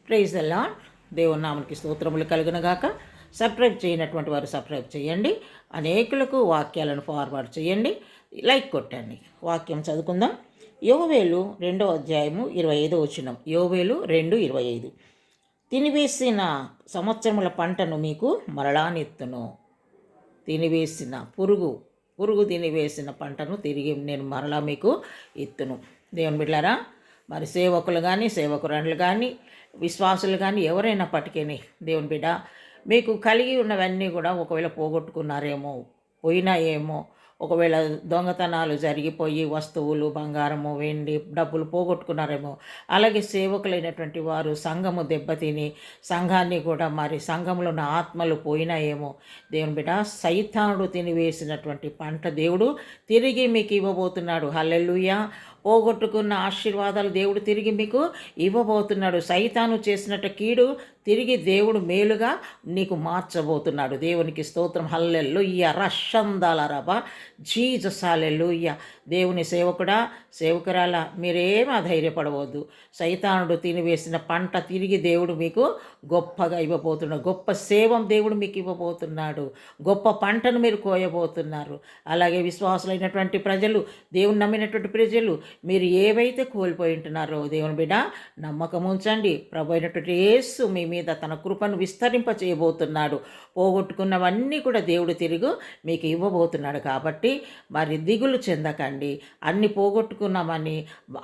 Praise the lord. దేవుని నామనికి స్తోత్రములు కలుగునగాక. Subscribe చేయనటువంటి వారు సబ్స్క్రైబ్ చేయండి. అనేకులకు వాక్యాలను ఫార్వర్డ్ చేయండి. లైక్ కొట్టండి. వాక్యం చదువుకుందాం. యోవేలు 2వ అధ్యాయము 25వ వచనం. యోవేలు 2:25. తినివేసిన సంవత్సరముల పంటను మీకు మరలా నెత్తును. తినివేసిన పురుగు తినివేసిన పంటను తిరిగి నేను మరలా మీకు ఇత్తును. దేవుని బిడ్డారా, మరి సేవకులు కానీ సేవకురాండ్లు కానీ విశ్వాసులు కానీ ఎవరైనప్పటికీ దేవుని బిడ్డ, మీకు కలిగి ఉన్నవన్నీ కూడా ఒకవేళ పోగొట్టుకున్నారేమో, పోయినా ఏమో, ఒకవేళ దొంగతనాలు జరిగిపోయి వస్తువులు, బంగారము, వెండి, డబ్బులు పోగొట్టుకున్నారేమో, అలాగే సేవకులైనటువంటి వారు సంఘము దెబ్బతిని సంఘాన్ని కూడా మరి సంఘంలో ఉన్న ఆత్మలు పోయినా ఏమో, దేవుని బిడ్డ, సైతానుడు తినివేసినటువంటి పంట దేవుడు తిరిగి మీకు ఇవ్వబోతున్నాడు. హల్లెలూయా. పోగొట్టుకున్న ఆశీర్వాదాలు దేవుడు తిరిగి మీకు ఇవ్వబోతున్నాడు. సైతాను చేసినట్టు కీడు తిరిగి దేవుడు మేలుగా నీకు మార్చబోతున్నాడు. దేవునికి స్తోత్రం. హల్లెలూయా. రషందాలరబ జీసస్. హల్లెలూయా. దేవుని సేవకుడా, సేవకురాలా, మీరేం అధైర్యపడవద్దు. సైతానుడు తినివేసిన పంట తిరిగి దేవుడు మీకు గొప్పగా ఇవ్వబోతున్నాడు. గొప్ప సేవం దేవుడు మీకు ఇవ్వబోతున్నాడు. గొప్ప పంటను మీరు కోయబోతున్నారు. అలాగే విశ్వాసులైనటువంటి ప్రజలు, దేవుని నమ్మినటువంటి ప్రజలు, మీరు ఏవైతే కోల్పోయి ఉంటున్నారో దేవుని బిడ్డ, నమ్మకం ఉంచండి. ప్రభు అయినటువంటి యేసు మీ మీద తన కృపను విస్తరింప చేయబోతున్నాడు. పోగొట్టుకున్నవన్నీ కూడా దేవుడు తిరిగి మీకు ఇవ్వబోతున్నాడు. కాబట్టి మరి దిగులు చెందకండి. అన్ని పోగొట్టుకున్నామని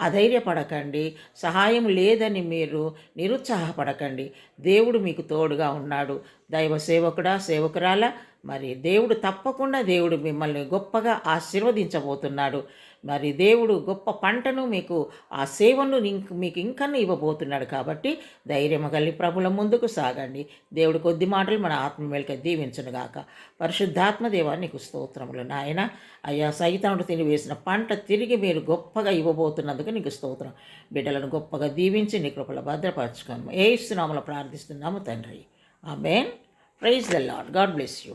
అధైర్యపడకండి. సహాయం లేదని మీరు నిరుత్సాహపడకండి. దేవుడు మీకు తోడుగా ఉన్నాడు. దైవ సేవకుడా, సేవకురాలా, మరి దేవుడు తప్పకుండా దేవుడు మిమ్మల్ని గొప్పగా ఆశీర్వదించబోతున్నాడు. మరి దేవుడు గొప్ప పంటను మీకు, ఆ సేవను మీకు ఇంకా ఇవ్వబోతున్నాడు. కాబట్టి ధైర్యం కలిగి ప్రభుల ముందుకు సాగండి. దేవుడు కొద్ది మాటలు మన ఆత్మ మేలుక దీవించునుగాక. పరిశుద్ధాత్మ దేవా, నీకు స్తోత్రములు నాయన. అయ్యా, సైతానుడు తినివేసిన పంట తిరిగి మీరు గొప్పగా ఇవ్వబోతున్నందుకు నీకు స్తోత్రం. బిడ్డలను గొప్పగా దీవించి నీ కృపలో భద్రపరచుకోను. యేసు నామములో ప్రార్థిస్తున్నాము తండ్రి. ఆమేన్. Praise the lord. God bless you.